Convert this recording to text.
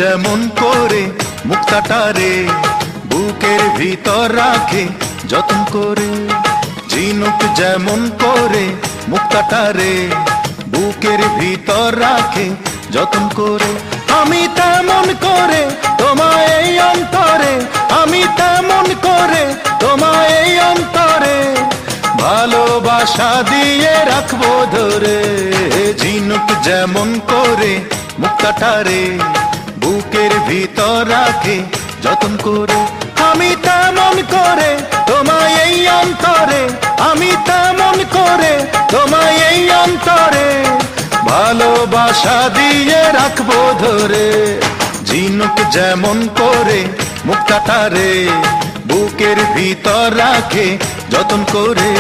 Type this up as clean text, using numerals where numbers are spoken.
যেমন করে মুক্তাটারে বুকের ভিতর রাখে যতন করে, ঝিনুক যেমন করে মুক্তাটারে বুকের ভিতর রাখে যতন করে, আমি তেমন করে তোমায় এই অন্তরে, আমি তেমন করে তোমায় এই অন্তরে ভালোবাসা দিয়ে রাখবো ধরে। ঝিনুক যেমন করে মুক্তাটারে বুকের ভিতর রাখে যতন করে, আমি তেমন করে তোমায় এই অন্তরে, আমি তেমন করে তোমায় এই অন্তরে ভালোবাসা দিয়ে রাখবো ধরে। ঝিনুক যেমন করে মুক্তাটারে বুকের ভিতর রাখে যতন করে।